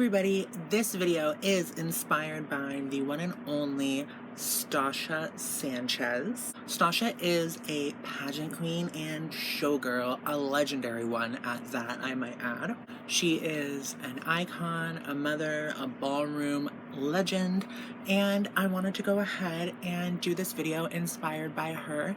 everybody, this video is inspired by the one and only Stasha Sanchez. Stasha is a pageant queen and showgirl, a legendary one at that, I might add. She is an icon, a mother, a ballroom legend, and I wanted to go ahead and do this video inspired by her.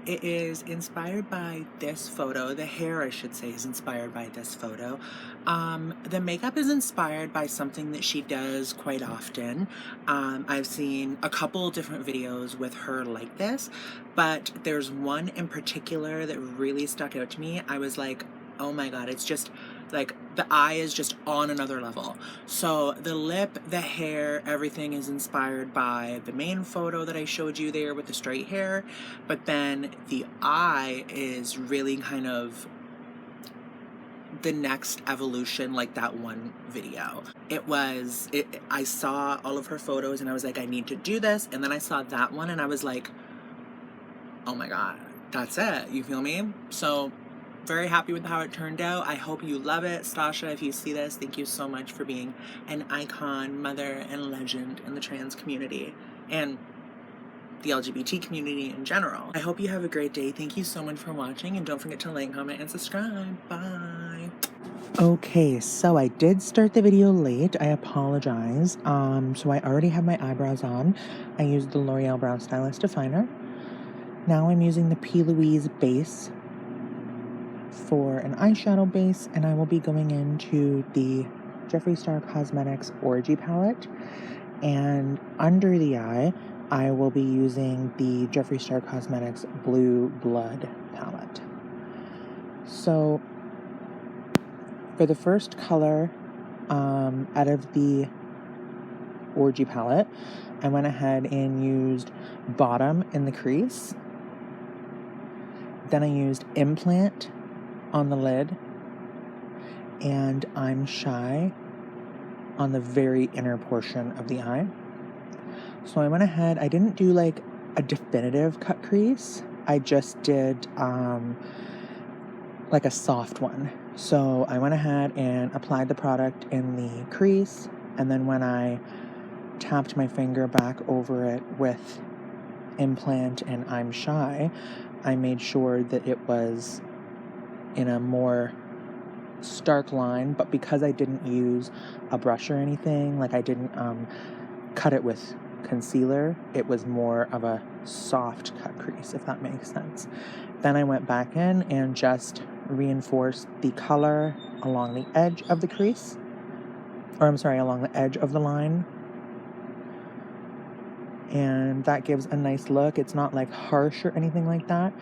It is inspired by this photo. The hair, I should say, is inspired by this photo. The makeup is inspired by something that she does quite often. I've seen a couple different videos with her like this, but there's one in particular that really stuck out to me. I was like, oh my god, it's just like the eye is just on another level. So the lip, the hair, everything is inspired by the main photo that I showed you there with the straight hair, but then the eye is really kind of the next evolution, like that one video. I saw all of her photos and I was like, I need to do this, and then I saw that one and I was like, oh my god, that's it, you feel me? So very happy with how it turned out. I hope you love it. Stasha, if you see this, thank you so much for being an icon, mother, and legend in the trans community and the LGBT community in general. I hope you have a great day. Thank you so much for watching, and don't forget to like, comment, and subscribe. Bye. Okay, so I did start the video late. I apologize. So I already have my eyebrows on. I used the L'Oreal Brow Stylist Definer. Now I'm using the Louise Base for an eyeshadow base, and I will be going into the Jeffree Star Cosmetics Orgy palette, and under the eye I will be using the Jeffree Star Cosmetics Blue Blood palette. So for the first color out of the Orgy palette, I went ahead and used Bottom in the crease. Then I used Implant on the lid, and I'm Shy on the very inner portion of the eye. So I went ahead, I didn't do like a definitive cut crease, I just did like a soft one. So I went ahead and applied the product in the crease, and then when I tapped my finger back over it with Implant and I'm Shy, I made sure that it was in a more stark line, but because I didn't use a brush or anything, like I didn't cut it with concealer, it was more of a soft cut crease, if that makes sense. Then I went back in and just reinforced the color along the edge of the crease, or I'm sorry, along the edge of the line, and that gives a nice look. It's not like harsh or anything like that,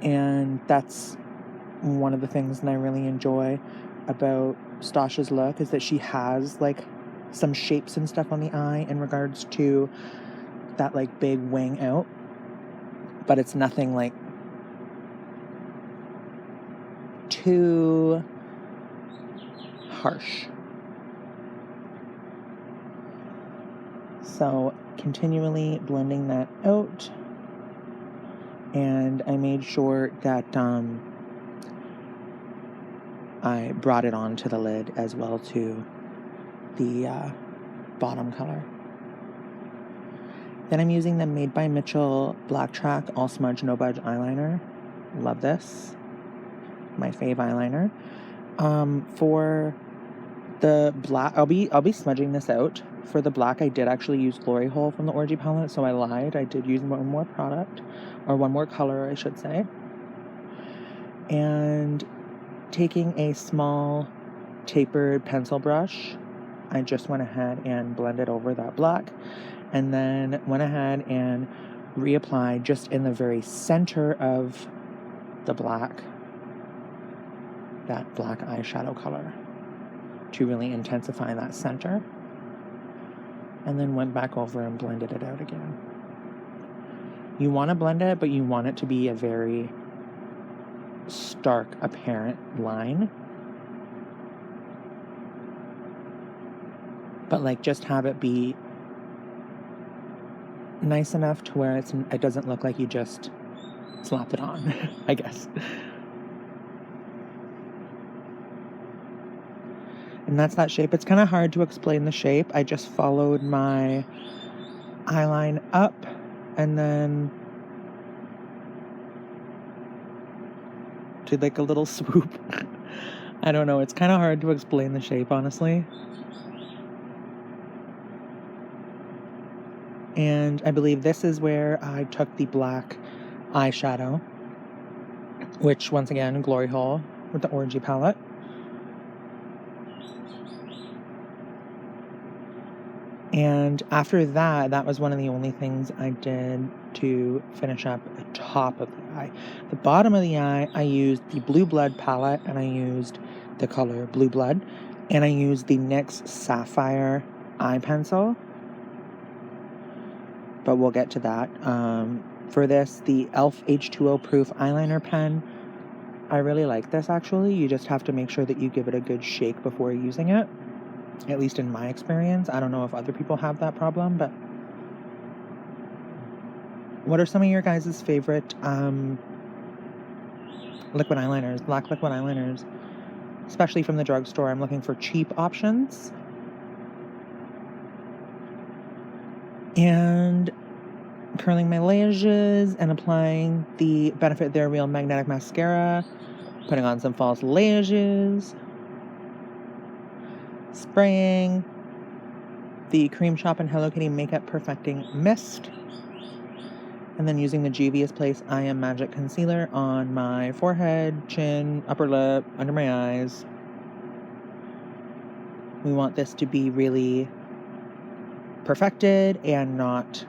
and that's one of the things that I really enjoy about Stasha's look, is that she has like some shapes and stuff on the eye in regards to that like big wing out, but it's nothing like too harsh. So continually blending that out, and I made sure that I brought it onto the lid as well to the bottom color. Then I'm using the Made by Mitchell Black Track All Smudge No Budge eyeliner. Love this. My fave eyeliner. For the black, I'll be smudging this out. For the black, I did actually use Glory Hole from the Orgy palette, so I lied. I did use one more product, or one more color, I should say. And taking a small tapered pencil brush, I just went ahead and blended over that black, and then went ahead and reapplied just in the very center of the black, that black eyeshadow color, to really intensify that center, and then went back over and blended it out again. You want to blend it, but you want it to be a very stark, apparent line. But like just have it be nice enough to where it doesn't look like you just slapped it on, I guess. And that's that shape. It's kind of hard to explain the shape. I just followed my eyeline up and then did like a little swoop. I don't know. It's kind of hard to explain the shape, honestly. And I believe this is where I took the black eyeshadow, which once again, glory hole with the Orgy palette. And after that, that was one of the only things I did to finish up the top of the eye. The bottom of the eye, I used the Blue Blood palette, and I used the color Blue Blood, and I used the NYX Sapphire Eye Pencil. But we'll get to that. For this, the e.l.f. H2O Proof Eyeliner Pen. I really like this, actually. You just have to make sure that you give it a good shake before using it. At least in my experience. I don't know if other people have that problem, but what are some of your guys' favorite liquid eyeliners, black liquid eyeliners? Especially from the drugstore. I'm looking for cheap options. And curling my lashes and applying the Benefit They're Real Magnetic Mascara. Putting on some false lashes. Spraying the Creme Shop and Hello Kitty Makeup Perfecting Mist. And then using the Juvia's Place I Am Magic Concealer on my forehead, chin, upper lip, under my eyes. We want this to be really perfected and not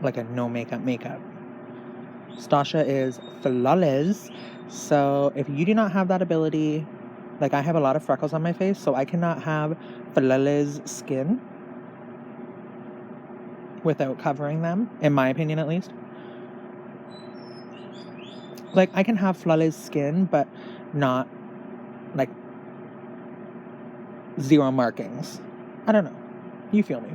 like a no makeup. Stasha is flawless. So if you do not have that ability, like I have a lot of freckles on my face, so I cannot have flawless skin without covering them, in my opinion at least. Like I can have flawless skin, but not like zero markings. I don't know. You feel me.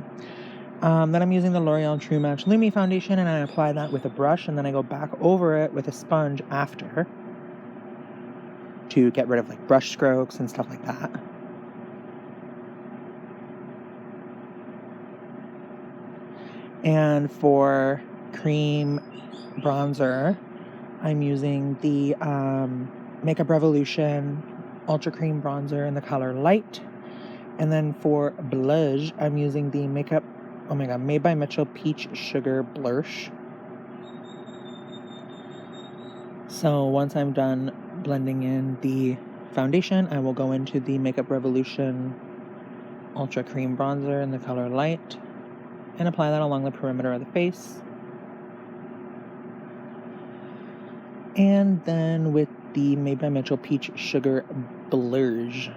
Then I'm using the L'Oreal True Match Lumi foundation, and I apply that with a brush, and then I go back over it with a sponge after to get rid of like brush strokes and stuff like that. And for cream bronzer, I'm using the Makeup Revolution Ultra Cream Bronzer in the color Light. And then for blush, I'm using the Made by Mitchell Peach Sugar Blursh. So once I'm done blending in the foundation, I will go into the Makeup Revolution Ultra Cream Bronzer in the color Light and apply that along the perimeter of the face. And then with the Made by Mitchell Peach Sugar Blursh.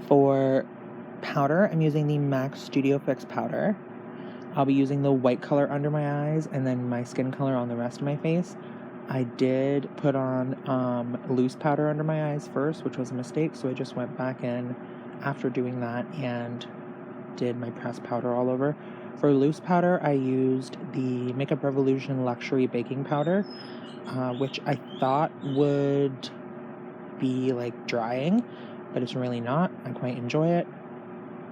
For powder, I'm using the MAC Studio Fix powder. I'll be using the white color under my eyes and then my skin color on the rest of my face. I did put on loose powder under my eyes first, which was a mistake, so I just went back in after doing that and did my pressed powder all over. For loose powder, I used the Makeup Revolution Luxury Baking Powder, which I thought would be like drying, but it's really not. I quite enjoy it.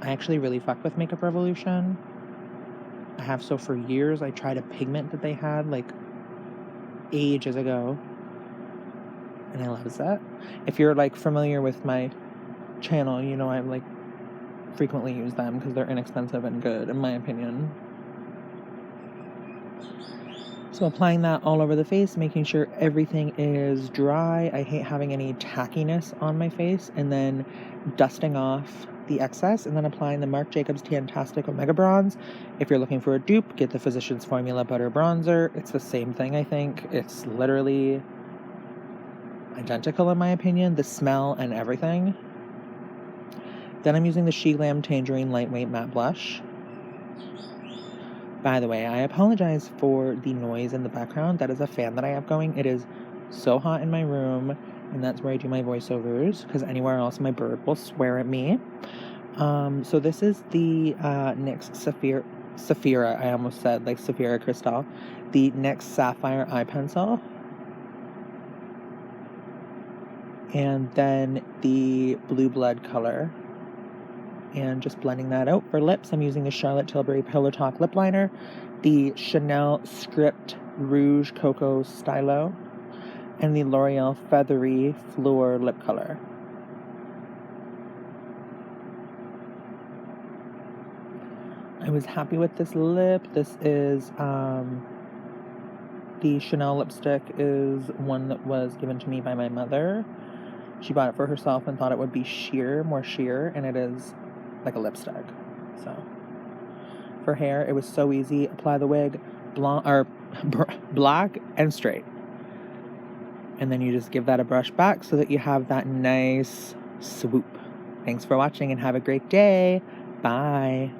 I actually really fuck with Makeup Revolution. I have so for years. I tried a pigment that they had like ages ago, and I love that. If you're like familiar with my channel, you know I like frequently use them because they're inexpensive and good, in my opinion. So applying that all over the face, making sure everything is dry. I hate having any tackiness on my face. And then dusting off the excess, and then applying the Marc Jacobs Tan-tastic Omega Bronze. If you're looking for a dupe, get the Physicians Formula Butter Bronzer. It's the same thing, I think. It's literally identical in my opinion, the smell and everything. Then I'm using the Sheglam Tangerine Lightweight Matte Blush. By the way, I apologize for the noise in the background. That is a fan that I have going. It is so hot in my room, and that's where I do my voiceovers, because anywhere else my bird will swear at me. So this is the NYX Sapphire, I almost said like Sapphire Crystal. The NYX Sapphire Eye Pencil. And then the Blue Blood color. And just blending that out for lips, I'm using the Charlotte Tilbury Pillowtalk Lip Liner, the Chanel Script Rouge Cocoa Stylo, and the L'Oreal Feathery Floor Lip Color. I was happy with this lip. This is, the Chanel lipstick is one that was given to me by my mother. She bought it for herself and thought it would be more sheer, and it is like a lipstick. So for hair, it was so easy. Apply the wig, black and straight, and then you just give that a brush back so that you have that nice swoop. Thanks for watching and have a great day. Bye.